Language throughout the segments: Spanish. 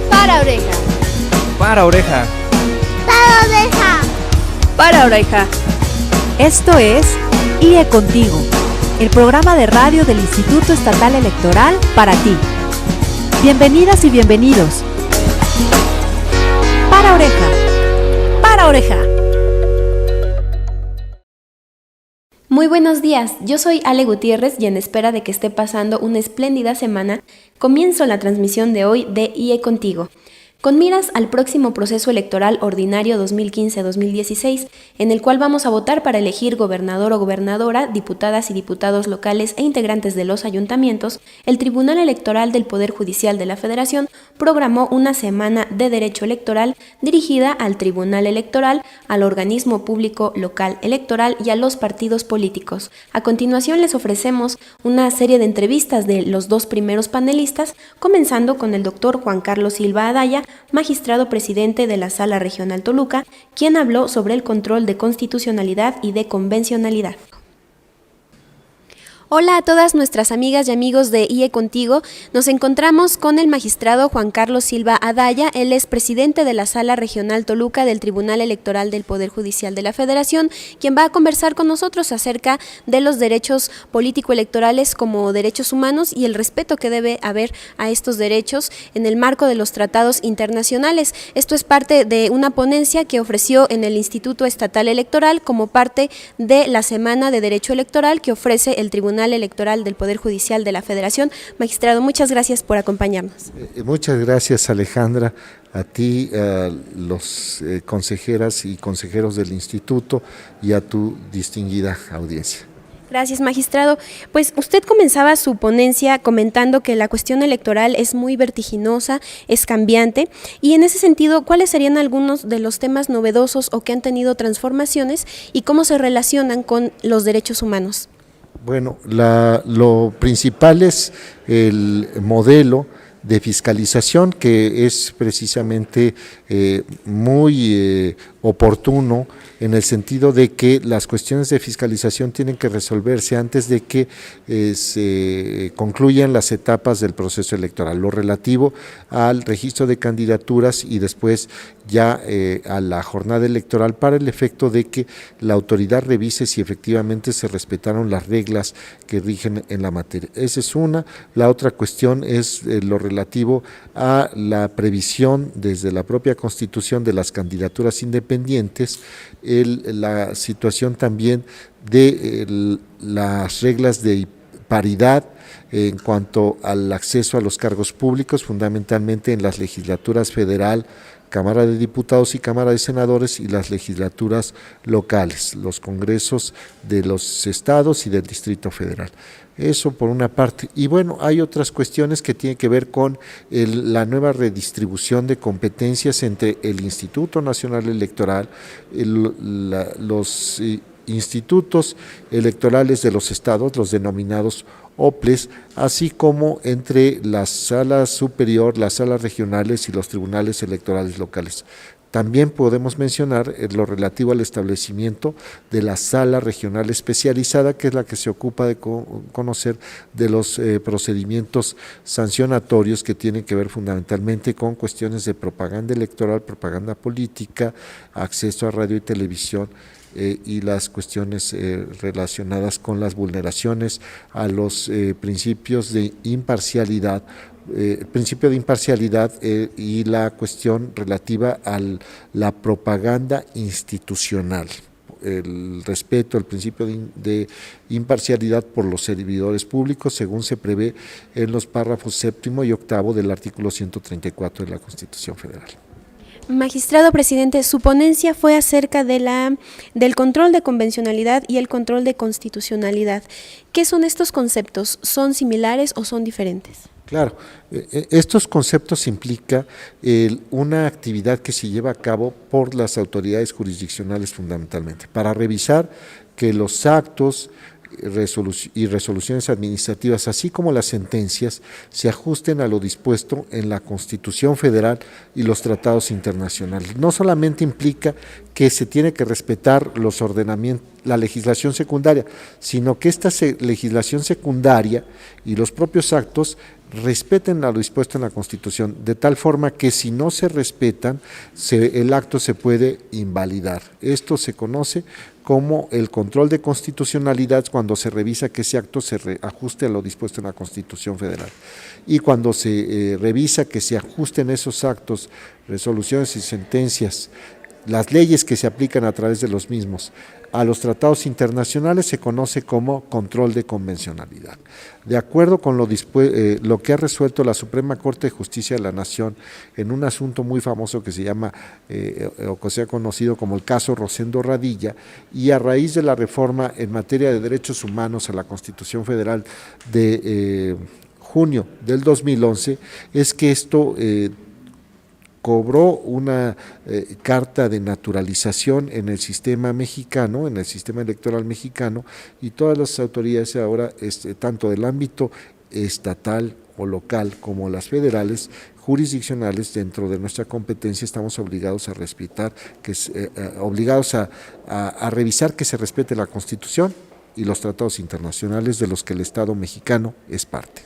Para oreja. Para oreja. Para oreja. Para oreja. Esto es IE Contigo, el programa de radio del Instituto Estatal Electoral para ti. Bienvenidas y bienvenidos. Para oreja. Para oreja. Muy buenos días, yo soy Ale Gutiérrez y en espera de que esté pasando una espléndida semana, comienzo la transmisión de hoy de IE Contigo. Con miras al próximo proceso electoral ordinario 2015-2016, en el cual vamos a votar para elegir gobernador o gobernadora, diputadas y diputados locales e integrantes de los ayuntamientos, el Tribunal Electoral del Poder Judicial de la Federación programó una semana de derecho electoral dirigida al Tribunal Electoral, al organismo público local electoral y a los partidos políticos. A continuación les ofrecemos una serie de entrevistas de los dos primeros panelistas, comenzando con el doctor Juan Carlos Silva Adaya, magistrado presidente de la Sala Regional Toluca, quien habló sobre el control de constitucionalidad y de convencionalidad. Hola a todas nuestras amigas y amigos de IE Contigo. Nos encontramos con el magistrado Juan Carlos Silva Adaya. Él es presidente de la Sala Regional Toluca del Tribunal Electoral del Poder Judicial de la Federación, quien va a conversar con nosotros acerca de los derechos político-electorales como derechos humanos y el respeto que debe haber a estos derechos en el marco de los tratados internacionales. Esto es parte de una ponencia que ofreció en el Instituto Estatal Electoral como parte de la Semana de Derecho Electoral que ofrece el Tribunal Electoral del Poder Judicial de la Federación. Magistrado, muchas gracias por acompañarnos. Muchas gracias, Alejandra, a ti, a los consejeras y consejeros del instituto y a tu distinguida audiencia. Gracias, magistrado. Pues usted comenzaba su ponencia comentando que la cuestión electoral es muy vertiginosa, es cambiante, y en ese sentido, ¿cuáles serían algunos de los temas novedosos o que han tenido transformaciones y cómo se relacionan con los derechos humanos? Bueno, lo principal es el modelo de fiscalización que es precisamente muy oportuno en el sentido de que las cuestiones de fiscalización tienen que resolverse antes de que se concluyan las etapas del proceso electoral, lo relativo al registro de candidaturas y después ya a la jornada electoral para el efecto de que la autoridad revise si efectivamente se respetaron las reglas que rigen en la materia. Esa es una. La otra cuestión es lo relativo a la previsión desde la propia Constitución de las candidaturas independientes, la situación también de las reglas de paridad en cuanto al acceso a los cargos públicos, fundamentalmente en las legislaturas federal, Cámara de Diputados y Cámara de Senadores y las legislaturas locales, los congresos de los estados y del Distrito Federal. Eso por una parte. Y bueno, hay otras cuestiones que tienen que ver con la nueva redistribución de competencias entre el Instituto Nacional Electoral, los institutos electorales de los estados, los denominados OPLES, así como entre la sala superior, las salas regionales y los tribunales electorales locales. También podemos mencionar lo relativo al establecimiento de la sala regional especializada, que es la que se ocupa de conocer de los procedimientos sancionatorios que tienen que ver fundamentalmente con cuestiones de propaganda electoral, propaganda política, acceso a radio y televisión, y las cuestiones relacionadas con las vulneraciones a los principios de imparcialidad, y la cuestión relativa a la propaganda institucional, el respeto al principio de imparcialidad por los servidores públicos, según se prevé en los párrafos 7º y 8º del artículo 134 de la Constitución Federal. Magistrado presidente, su ponencia fue acerca del control de convencionalidad y el control de constitucionalidad. ¿Qué son estos conceptos? ¿Son similares o son diferentes? Claro, estos conceptos implican una actividad que se lleva a cabo por las autoridades jurisdiccionales fundamentalmente, para revisar que los actos y resoluciones administrativas, así como las sentencias, se ajusten a lo dispuesto en la Constitución Federal y los tratados internacionales. No solamente implica que se tiene que respetar los ordenamientos, la legislación secundaria, sino que esta legislación secundaria y los propios actos respeten lo dispuesto en la Constitución, de tal forma que si no se respetan, el acto se puede invalidar. Esto se conoce como el control de constitucionalidad, cuando se revisa que ese acto se ajuste a lo dispuesto en la Constitución Federal. Y cuando se revisa que se ajusten esos actos, resoluciones y sentencias, las leyes que se aplican a través de los mismos, a los tratados internacionales, se conoce como control de convencionalidad. De acuerdo con lo que ha resuelto la Suprema Corte de Justicia de la Nación en un asunto muy famoso que se llama, o que se ha conocido como el caso Rosendo Radilla, y a raíz de la reforma en materia de derechos humanos a la Constitución Federal de junio del 2011, es que esto cobró una carta de naturalización en el sistema mexicano, en el sistema electoral mexicano, y todas las autoridades ahora, tanto del ámbito estatal o local como las federales, jurisdiccionales, dentro de nuestra competencia, estamos obligados a respetar, obligados a revisar que se respete la Constitución y los tratados internacionales de los que el Estado mexicano es parte.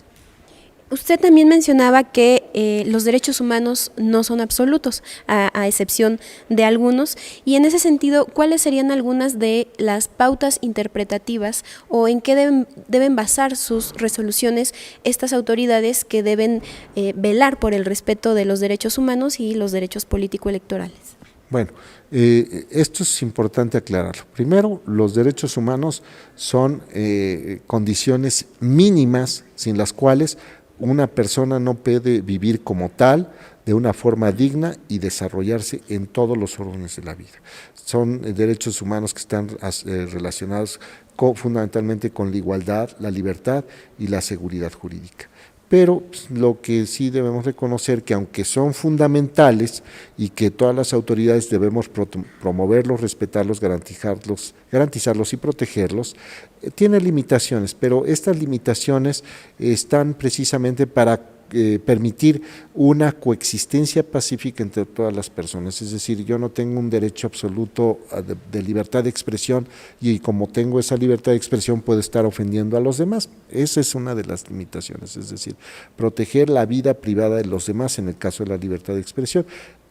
Usted también mencionaba que los derechos humanos no son absolutos, a excepción de algunos, y en ese sentido, ¿cuáles serían algunas de las pautas interpretativas o en qué deben basar sus resoluciones estas autoridades que deben velar por el respeto de los derechos humanos y los derechos político-electorales? Bueno, esto es importante aclararlo. Primero, los derechos humanos son condiciones mínimas sin las cuales una persona no puede vivir como tal, de una forma digna y desarrollarse en todos los órdenes de la vida. Son derechos humanos que están relacionados fundamentalmente con la igualdad, la libertad y la seguridad jurídica. Pero lo que sí debemos reconocer, que aunque son fundamentales y que todas las autoridades debemos promoverlos, respetarlos, garantizarlos y protegerlos, tiene limitaciones, pero estas limitaciones están precisamente para permitir una coexistencia pacífica entre todas las personas. Es decir, yo no tengo un derecho absoluto de libertad de expresión, y como tengo esa libertad de expresión puedo estar ofendiendo a los demás. Esa es una de las limitaciones, es decir, proteger la vida privada de los demás en el caso de la libertad de expresión.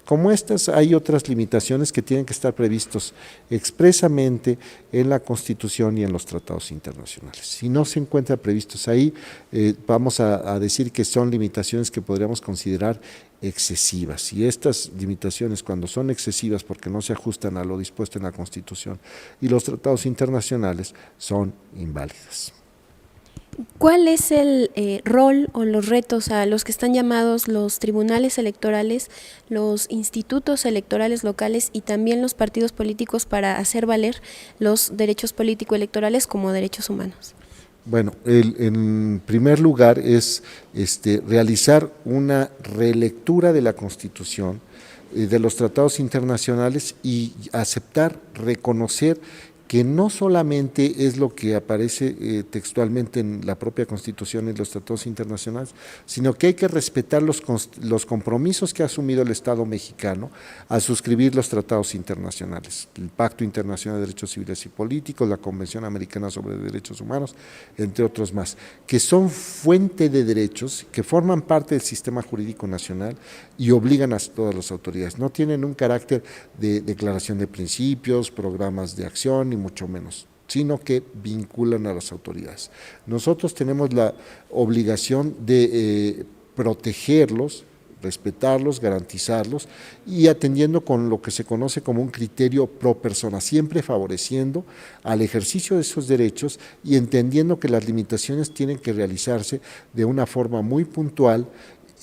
Como estas, hay otras limitaciones que tienen que estar previstos expresamente en la Constitución y en los tratados internacionales. Si no se encuentran previstos ahí, vamos a decir que son limitaciones que podríamos considerar excesivas. Y estas limitaciones, cuando son excesivas porque no se ajustan a lo dispuesto en la Constitución y los tratados internacionales, son inválidas. ¿Cuál es el rol o los retos a los que están llamados los tribunales electorales, los institutos electorales locales y también los partidos políticos para hacer valer los derechos político-electorales como derechos humanos? Bueno, en primer lugar es realizar una relectura de la Constitución, de los tratados internacionales, y aceptar, reconocer que no solamente es lo que aparece textualmente en la propia Constitución y los tratados internacionales, sino que hay que respetar los compromisos que ha asumido el Estado mexicano al suscribir los tratados internacionales, el Pacto Internacional de Derechos Civiles y Políticos, la Convención Americana sobre Derechos Humanos, entre otros más, que son fuente de derechos, que forman parte del sistema jurídico nacional y obligan a todas las autoridades. No tienen un carácter de declaración de principios, programas de acción, ni mucho menos, sino que vinculan a las autoridades. Nosotros tenemos la obligación de protegerlos, respetarlos, garantizarlos, y atendiendo con lo que se conoce como un criterio pro persona, siempre favoreciendo al ejercicio de esos derechos y entendiendo que las limitaciones tienen que realizarse de una forma muy puntual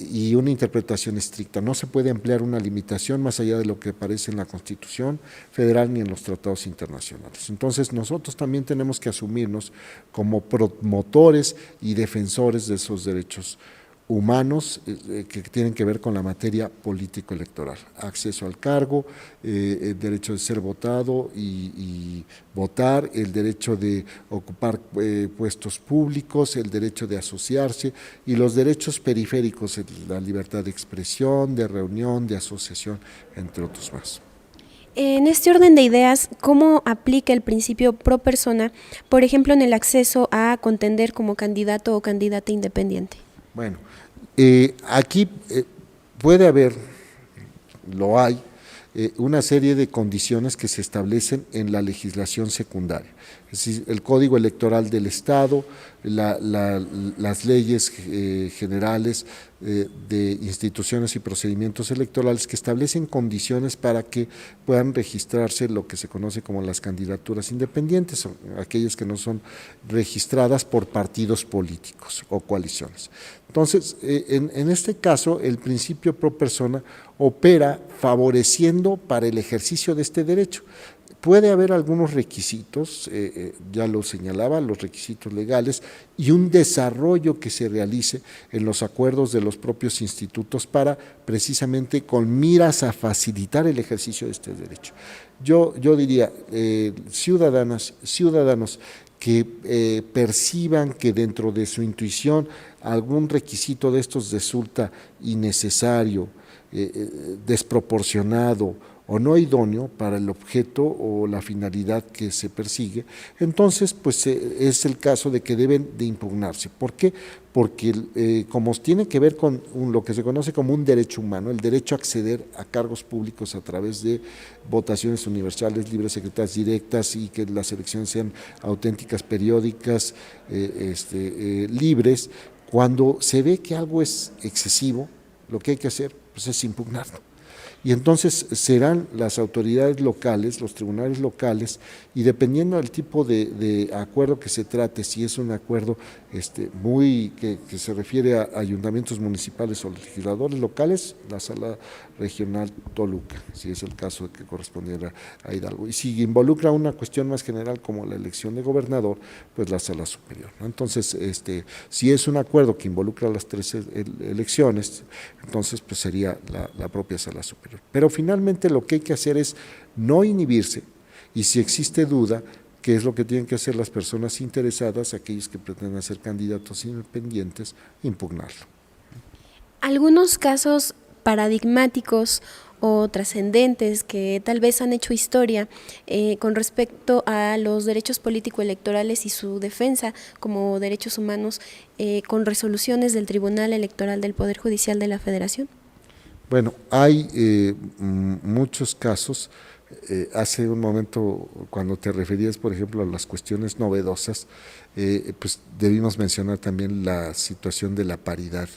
y una interpretación estricta. No se puede emplear una limitación más allá de lo que aparece en la Constitución Federal ni en los tratados internacionales. Entonces nosotros también tenemos que asumirnos como promotores y defensores de esos derechos humanos que tienen que ver con la materia político-electoral, acceso al cargo, el derecho de ser votado y votar, el derecho de ocupar puestos públicos, el derecho de asociarse y los derechos periféricos, la libertad de expresión, de reunión, de asociación, entre otros más. En este orden de ideas, ¿cómo aplica el principio pro persona, por ejemplo, en el acceso a contender como candidato o candidata independiente? Bueno, aquí puede haber, lo hay, una serie de condiciones que se establecen en la legislación secundaria. Es decir, el Código Electoral del Estado, las leyes generales de instituciones y procedimientos electorales que establecen condiciones para que puedan registrarse lo que se conoce como las candidaturas independientes, aquellas que no son registradas por partidos políticos o coaliciones. Entonces, en este caso, el principio pro persona opera favoreciendo para el ejercicio de este derecho. Puede haber algunos requisitos, ya lo señalaba, los requisitos legales y un desarrollo que se realice en los acuerdos de los propios institutos para precisamente con miras a facilitar el ejercicio de este derecho. Yo diría, ciudadanos que perciban que dentro de su intuición algún requisito de estos resulta innecesario, desproporcionado o no idóneo para el objeto o la finalidad que se persigue, entonces pues es el caso de que deben de impugnarse. ¿Por qué? Porque como tiene que ver con lo que se conoce como un derecho humano, el derecho a acceder a cargos públicos a través de votaciones universales, libres, secretas, directas y que las elecciones sean auténticas, periódicas, libres, cuando se ve que algo es excesivo, lo que hay que hacer pues, es impugnarlo. Y entonces serán las autoridades locales, los tribunales locales, y dependiendo del tipo de acuerdo que se trate, si es un acuerdo que se refiere a ayuntamientos municipales o legisladores locales, la Sala Regional Toluca, si es el caso de que correspondiera a Hidalgo. Y si involucra una cuestión más general como la elección de gobernador, pues la Sala Superior, ¿no? Entonces, si es un acuerdo que involucra las tres elecciones, entonces pues sería la propia Sala Superior. Pero finalmente lo que hay que hacer es no inhibirse y si existe duda, ¿qué es lo que tienen que hacer las personas interesadas, aquellos que pretenden ser candidatos independientes, impugnarlo? Algunos casos paradigmáticos o trascendentes que tal vez han hecho historia con respecto a los derechos político-electorales y su defensa como derechos humanos con resoluciones del Tribunal Electoral del Poder Judicial de la Federación. Bueno, hay muchos casos. Hace un momento, cuando te referías, por ejemplo, a las cuestiones novedosas, pues debimos mencionar también la situación de la paridad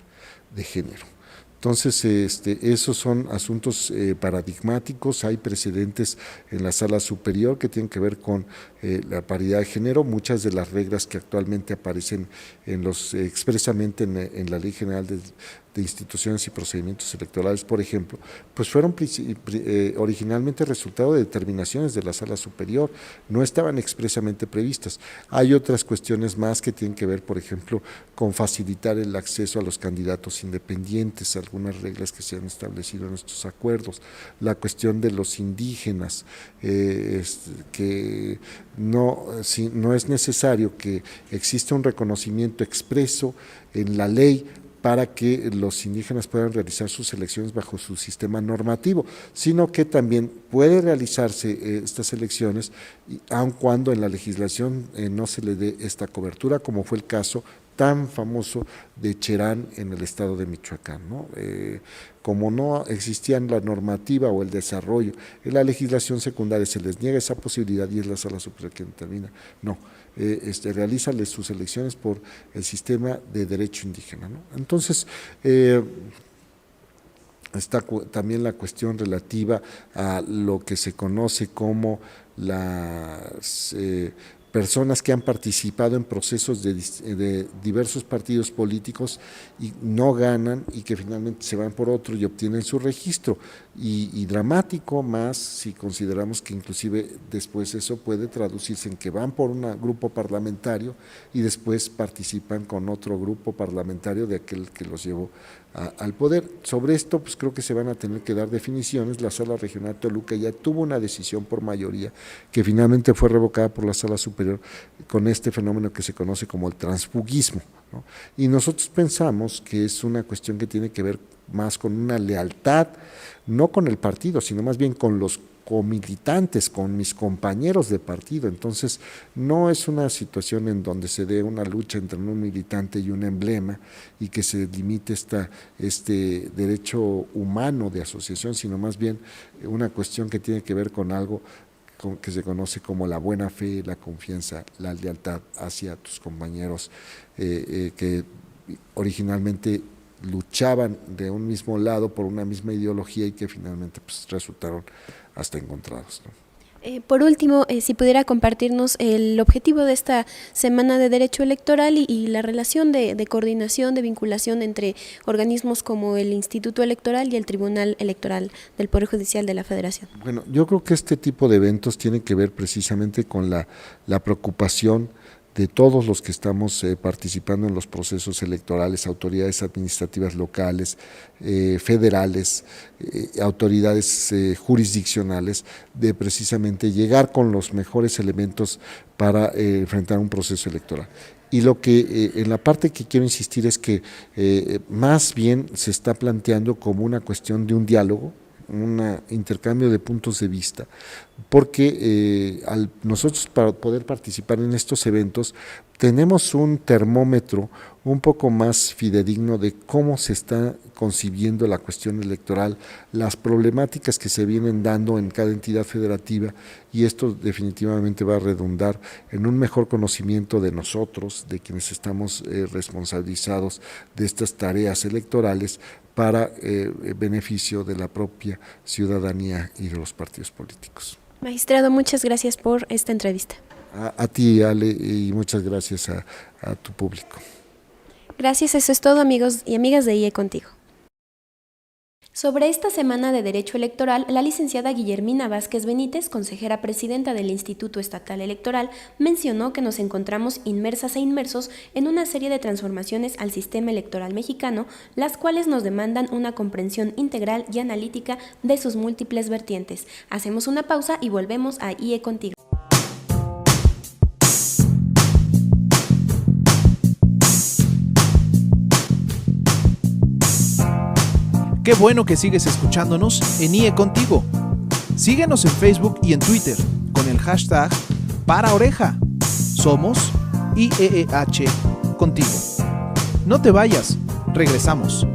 de género. Entonces, esos son asuntos paradigmáticos, hay precedentes en la Sala Superior que tienen que ver con la paridad de género, muchas de las reglas que actualmente aparecen expresamente en la Ley General de instituciones y procedimientos electorales, por ejemplo, pues fueron originalmente resultado de determinaciones de la Sala Superior, no estaban expresamente previstas. Hay otras cuestiones más que tienen que ver, por ejemplo, con facilitar el acceso a los candidatos independientes, algunas reglas que se han establecido en estos acuerdos, la cuestión de los indígenas, que no es necesario que exista un reconocimiento expreso en la ley para que los indígenas puedan realizar sus elecciones bajo su sistema normativo, sino que también puede realizarse estas elecciones, aun cuando en la legislación no se le dé esta cobertura, como fue el caso tan famoso de Cherán en el estado de Michoacán, ¿no? Como no existía la normativa o el desarrollo en la legislación secundaria, se les niega esa posibilidad y es la Sala Superior quien determina, no, realízales sus elecciones por el sistema de derecho indígena, ¿no? Entonces, está también la cuestión relativa a lo que se conoce como las personas que han participado en procesos de diversos partidos políticos y no ganan y que finalmente se van por otro y obtienen su registro. Y dramático más si consideramos que inclusive después eso puede traducirse en que van por un grupo parlamentario y después participan con otro grupo parlamentario de aquel que los llevó al poder. Sobre esto pues creo que se van a tener que dar definiciones. La Sala Regional Toluca ya tuvo una decisión por mayoría que finalmente fue revocada por la Sala Superior con este fenómeno que se conoce como el transfugismo, ¿no? Y nosotros pensamos que es una cuestión que tiene que ver más con una lealtad, no con el partido, sino más bien con los comilitantes, con mis compañeros de partido. Entonces, no es una situación en donde se dé una lucha entre un militante y un emblema y que se limite este derecho humano de asociación, sino más bien una cuestión que tiene que ver con algo que se conoce como la buena fe, la confianza, la lealtad hacia tus compañeros que originalmente luchaban de un mismo lado por una misma ideología y que finalmente pues, resultaron hasta encontrados, ¿no? Por último, si pudiera compartirnos el objetivo de esta Semana de Derecho Electoral y la relación de coordinación, de vinculación entre organismos como el Instituto Electoral y el Tribunal Electoral del Poder Judicial de la Federación. Bueno, yo creo que este tipo de eventos tienen que ver precisamente con la preocupación de todos los que estamos participando en los procesos electorales, autoridades administrativas locales, federales, autoridades jurisdiccionales, de precisamente llegar con los mejores elementos para enfrentar un proceso electoral. Y lo que en la parte que quiero insistir es que más bien se está planteando como una cuestión de un diálogo, un intercambio de puntos de vista, porque nosotros para poder participar en estos eventos tenemos un termómetro un poco más fidedigno de cómo se está concibiendo la cuestión electoral, las problemáticas que se vienen dando en cada entidad federativa, y esto definitivamente va a redundar en un mejor conocimiento de nosotros, de quienes estamos responsabilizados de estas tareas electorales para beneficio de la propia ciudadanía y de los partidos políticos. Magistrado, muchas gracias por esta entrevista. A ti, Ale, y muchas gracias a tu público. Gracias, eso es todo, amigos y amigas de IE Contigo. Sobre esta Semana de Derecho Electoral, la licenciada Guillermina Vázquez Benítez, consejera presidenta del Instituto Estatal Electoral, mencionó que nos encontramos inmersas e inmersos en una serie de transformaciones al sistema electoral mexicano, las cuales nos demandan una comprensión integral y analítica de sus múltiples vertientes. Hacemos una pausa y volvemos a IE Contigo. Qué bueno que sigues escuchándonos en IE Contigo. Síguenos en Facebook y en Twitter con el hashtag #ParaOreja. Somos IEEH Contigo. No te vayas, regresamos.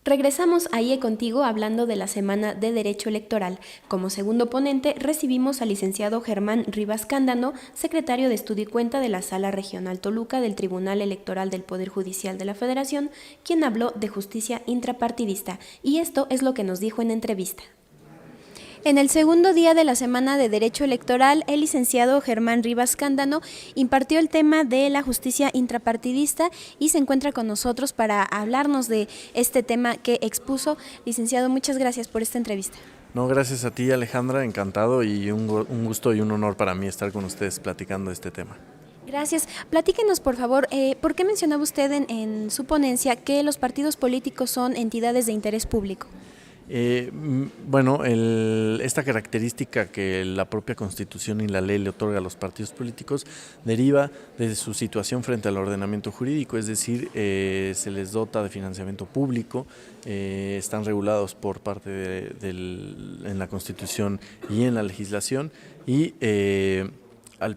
Regresamos a IE Contigo hablando de la Semana de Derecho Electoral. Como segundo ponente recibimos al licenciado Germán Rivas Cándano, secretario de Estudio y Cuenta de la Sala Regional Toluca del Tribunal Electoral del Poder Judicial de la Federación, quien habló de justicia intrapartidista, y esto es lo que nos dijo en entrevista. En el segundo día de la Semana de Derecho Electoral, el licenciado Germán Rivas Cándano impartió el tema de la justicia intrapartidista y se encuentra con nosotros para hablarnos de este tema que expuso. Licenciado, muchas gracias por esta entrevista. No, gracias a ti, Alejandra, encantado y un gusto y un honor para mí estar con ustedes platicando de este tema. Gracias. Platíquenos, por favor, ¿por qué mencionaba usted en su ponencia que los partidos políticos son entidades de interés público? Bueno, esta característica que la propia Constitución y la ley le otorga a los partidos políticos deriva de su situación frente al ordenamiento jurídico, es decir, se les dota de financiamiento público, están regulados por parte en la Constitución y en la legislación y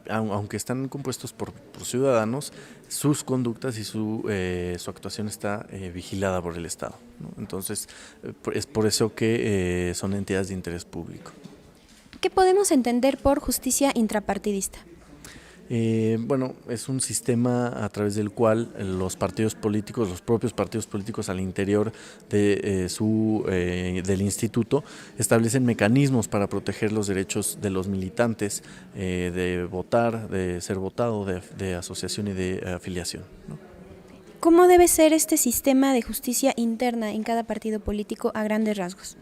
aunque están compuestos por ciudadanos, sus conductas y su actuación está vigilada por el Estado, ¿no? Entonces, es por eso que son entidades de interés público. ¿Qué podemos entender por justicia intrapartidista? Bueno, es un sistema a través del cual los partidos políticos, los propios partidos políticos al interior de del instituto establecen mecanismos para proteger los derechos de los militantes de votar, de ser votado, de asociación y de afiliación, ¿no? ¿Cómo debe ser este sistema de justicia interna en cada partido político a grandes rasgos?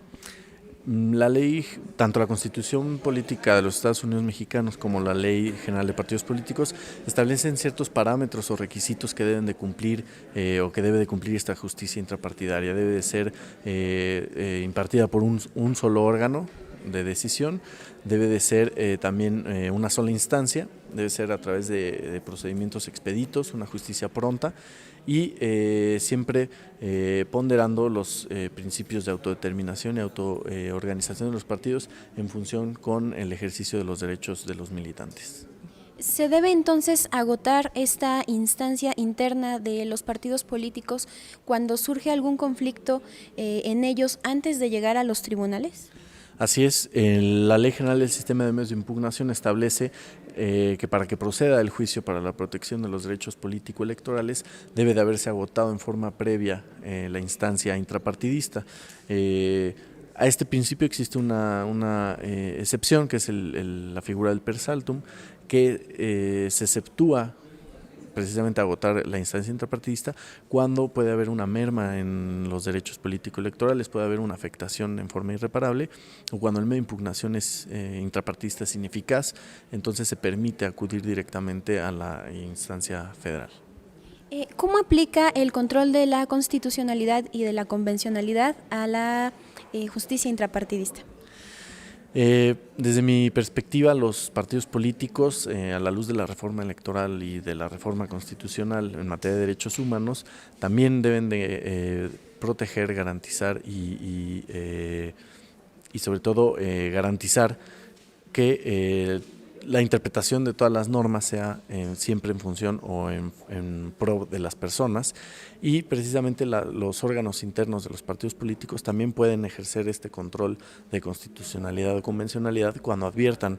La ley, tanto la Constitución Política de los Estados Unidos Mexicanos como la Ley General de Partidos Políticos establecen ciertos parámetros o requisitos que deben de cumplir o que debe de cumplir esta justicia intrapartidaria. Debe de ser impartida por un solo órgano de decisión debe de ser también una sola instancia, debe ser a través de procedimientos expeditos, una justicia pronta y siempre ponderando los principios de autodeterminación y autoorganización de los partidos en función con el ejercicio de los derechos de los militantes. ¿Se debe entonces agotar esta instancia interna de los partidos políticos cuando surge algún conflicto en ellos antes de llegar a los tribunales? Así es, la Ley General del Sistema de Medios de Impugnación establece que para que proceda el juicio para la protección de los derechos político-electorales debe de haberse agotado en forma previa la instancia intrapartidista. A este principio existe una excepción, que es la figura del per saltum, que se exceptúa precisamente agotar la instancia intrapartidista cuando puede haber una merma en los derechos político-electorales, puede haber una afectación en forma irreparable, o cuando el medio de impugnación intrapartidista es ineficaz, entonces se permite acudir directamente a la instancia federal. ¿Cómo aplica el control de la constitucionalidad y de la convencionalidad a la justicia intrapartidista? Desde mi perspectiva, los partidos políticos, a la luz de la reforma electoral y de la reforma constitucional en materia de derechos humanos, también deben de proteger, garantizar y sobre todo garantizar que la interpretación de todas las normas sea siempre en función o en pro de las personas, y precisamente los órganos internos de los partidos políticos también pueden ejercer este control de constitucionalidad o convencionalidad cuando adviertan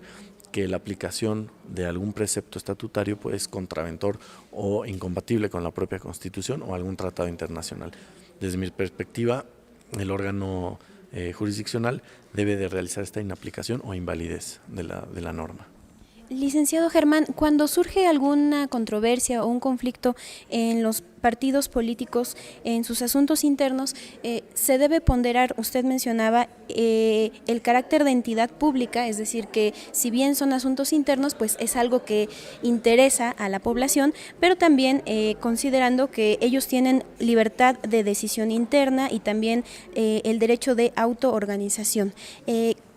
que la aplicación de algún precepto estatutario es contraventor o incompatible con la propia Constitución o algún tratado internacional. Desde mi perspectiva, el órgano jurisdiccional debe de realizar esta inaplicación o invalidez de la norma. Licenciado Germán, cuando surge alguna controversia o un conflicto en los partidos políticos en sus asuntos internos, se debe ponderar, usted mencionaba, el carácter de entidad pública, es decir, que si bien son asuntos internos, pues es algo que interesa a la población, pero también considerando que ellos tienen libertad de decisión interna y también el derecho de autoorganización.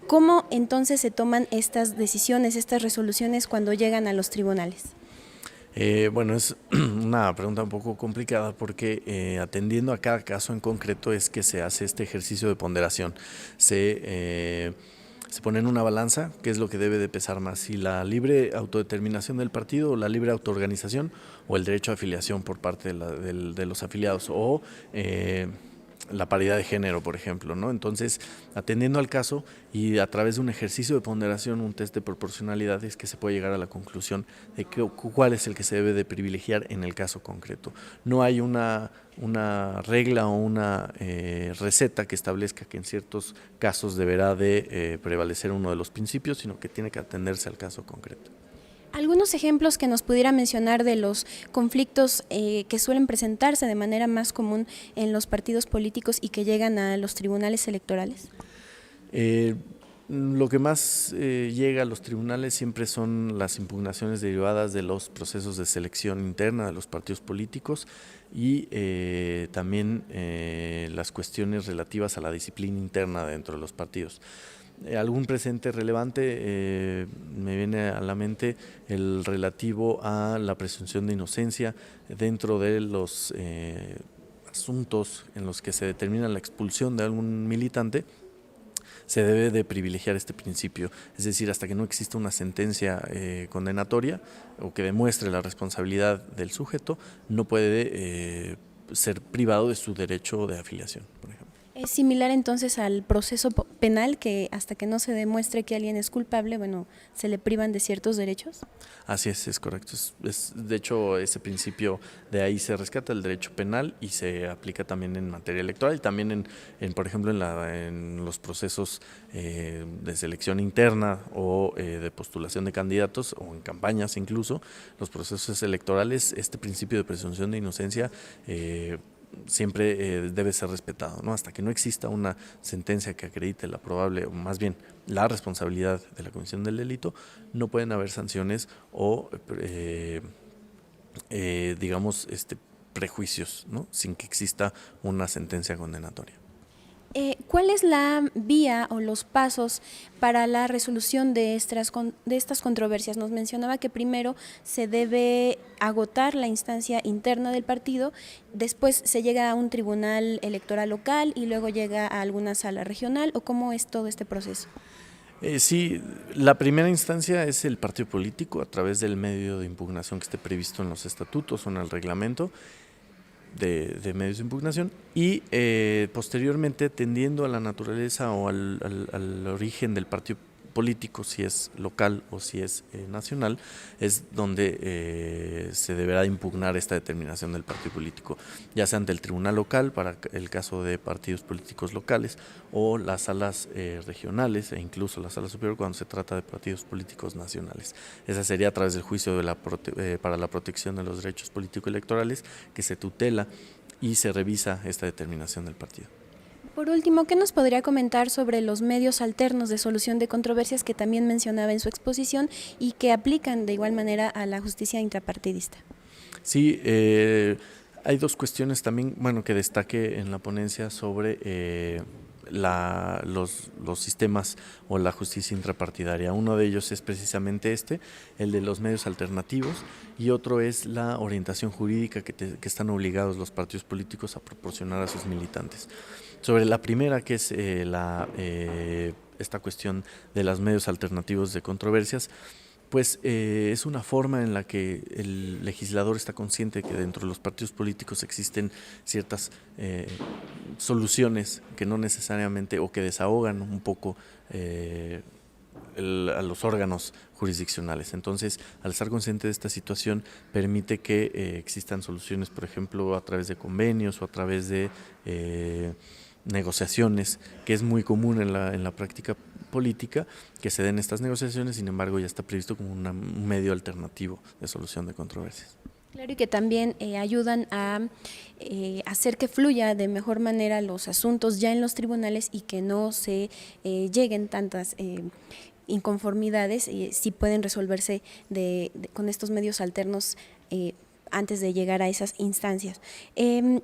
¿Cómo entonces se toman estas decisiones, estas resoluciones cuando llegan a los tribunales? Bueno, es una pregunta un poco complicada porque atendiendo a cada caso en concreto es que se hace este ejercicio de ponderación. Se pone en una balanza qué es lo que debe de pesar más, si la libre autodeterminación del partido o la libre autoorganización o el derecho a afiliación por parte de los afiliados o la paridad de género, por ejemplo, ¿no? Entonces, atendiendo al caso y a través de un ejercicio de ponderación, un test de proporcionalidad, es que se puede llegar a la conclusión de cuál es el que se debe de privilegiar en el caso concreto. No hay una regla o una receta que establezca que en ciertos casos deberá de prevalecer uno de los principios, sino que tiene que atenderse al caso concreto. Algunos ejemplos que nos pudiera mencionar de los conflictos que suelen presentarse de manera más común en los partidos políticos y que llegan a los tribunales electorales. Lo que más llega a los tribunales siempre son las impugnaciones derivadas de los procesos de selección interna de los partidos políticos y también las cuestiones relativas a la disciplina interna dentro de los partidos. Algún presente relevante me viene a la mente el relativo a la presunción de inocencia dentro de los asuntos en los que se determina la expulsión de algún militante. Se debe de privilegiar este principio, es decir, hasta que no exista una sentencia condenatoria o que demuestre la responsabilidad del sujeto, no puede ser privado de su derecho de afiliación, por ejemplo. ¿Es similar entonces al proceso penal, que hasta que no se demuestre que alguien es culpable, bueno, se le privan de ciertos derechos? Así es correcto. De hecho, ese principio de ahí se rescata el derecho penal y se aplica también en materia electoral y también por ejemplo, en los procesos de selección interna o de postulación de candidatos o en campañas incluso, los procesos electorales, este principio de presunción de inocencia siempre debe ser respetado, ¿no? Hasta que no exista una sentencia que acredite la probable, o más bien la responsabilidad de la comisión del delito, no pueden haber sanciones o digamos prejuicios, ¿no? Sin que exista una sentencia condenatoria. ¿Cuál es la vía o los pasos para la resolución de estas controversias? Nos mencionaba que primero se debe agotar la instancia interna del partido, después se llega a un tribunal electoral local y luego llega a alguna sala regional, ¿o cómo es todo este proceso? Sí, la primera instancia es el partido político a través del medio de impugnación que esté previsto en los estatutos o en el reglamento de medios de impugnación y posteriormente, tendiendo a la naturaleza o al origen del partido político, si es local o si es nacional, es donde se deberá impugnar esta determinación del partido político, ya sea ante el tribunal local para el caso de partidos políticos locales o las salas regionales e incluso la sala superior cuando se trata de partidos políticos nacionales. Esa sería a través del juicio para la protección de los derechos político-electorales, que se tutela y se revisa esta determinación del partido. Por último, ¿qué nos podría comentar sobre los medios alternos de solución de controversias que también mencionaba en su exposición y que aplican de igual manera a la justicia intrapartidista? Sí, hay dos cuestiones también, que destaque en la ponencia sobre los sistemas o la justicia intrapartidaria. Uno de ellos es precisamente el de los medios alternativos, y otro es la orientación jurídica que están obligados los partidos políticos a proporcionar a sus militantes. Sobre la primera, que es esta cuestión de los medios alternativos de controversias, pues es una forma en la que el legislador está consciente de que dentro de los partidos políticos existen ciertas soluciones que no necesariamente o que desahogan un poco a los órganos jurisdiccionales. Entonces, al estar consciente de esta situación, permite que existan soluciones, por ejemplo, a través de convenios o a través de negociaciones, que es muy común en la práctica política que se den estas negociaciones. Sin embargo, ya está previsto como un medio alternativo de solución de controversias. Claro, y que también ayudan a hacer que fluya de mejor manera los asuntos ya en los tribunales y que no se lleguen tantas inconformidades, sí pueden resolverse con estos medios alternos antes de llegar a esas instancias.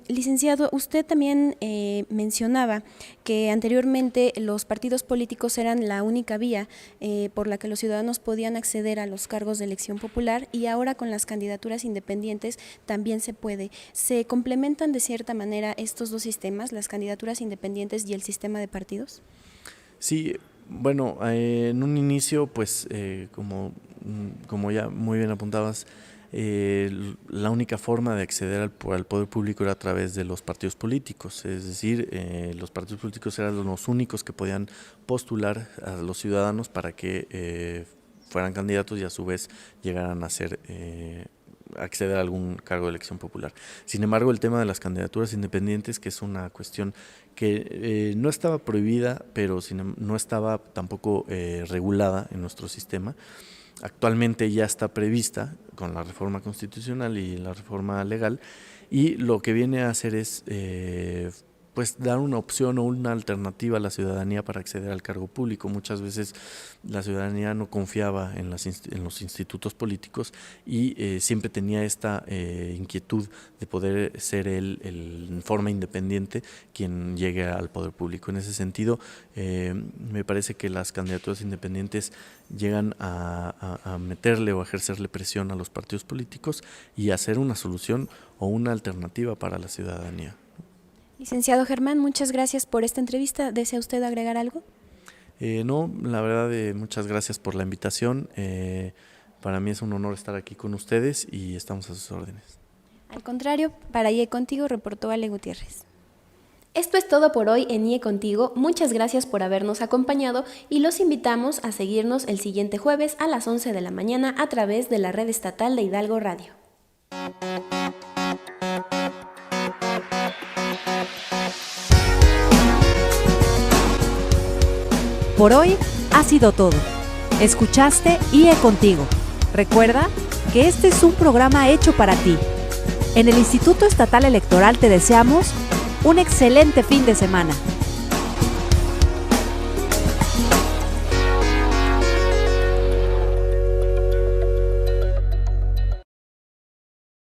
Licenciado, usted también mencionaba que anteriormente los partidos políticos eran la única vía por la que los ciudadanos podían acceder a los cargos de elección popular, y ahora con las candidaturas independientes también se puede. ¿Se complementan de cierta manera estos dos sistemas, las candidaturas independientes y el sistema de partidos? Sí, en un inicio, pues como ya muy bien apuntabas, la única forma de acceder al poder público era a través de los partidos políticos, es decir, los partidos políticos eran los únicos que podían postular a los ciudadanos para que fueran candidatos y a su vez llegaran a acceder a algún cargo de elección popular. Sin embargo, el tema de las candidaturas independientes, que es una cuestión que no estaba prohibida, pero no estaba tampoco regulada en nuestro sistema, actualmente ya está prevista con la reforma constitucional y la reforma legal, y lo que viene a hacer es dar una opción o una alternativa a la ciudadanía para acceder al cargo público. Muchas veces la ciudadanía no confiaba en los institutos políticos y siempre tenía esta inquietud de poder ser él en forma independiente quien llegue al poder público. En ese sentido, me parece que las candidaturas independientes llegan a meterle o a ejercerle presión a los partidos políticos y a hacer una solución o una alternativa para la ciudadanía. Licenciado Germán, muchas gracias por esta entrevista. ¿Desea usted agregar algo? No, la verdad, muchas gracias por la invitación. Para mí es un honor estar aquí con ustedes y estamos a sus órdenes. Al contrario, para IE Contigo reportó Ale Gutiérrez. Esto es todo por hoy en IE Contigo. Muchas gracias por habernos acompañado y los invitamos a seguirnos el siguiente jueves a las 11 de la mañana a través de la red estatal de Hidalgo Radio. Por hoy ha sido todo. Escuchaste IE Contigo. Recuerda que este es un programa hecho para ti. En el Instituto Estatal Electoral te deseamos un excelente fin de semana.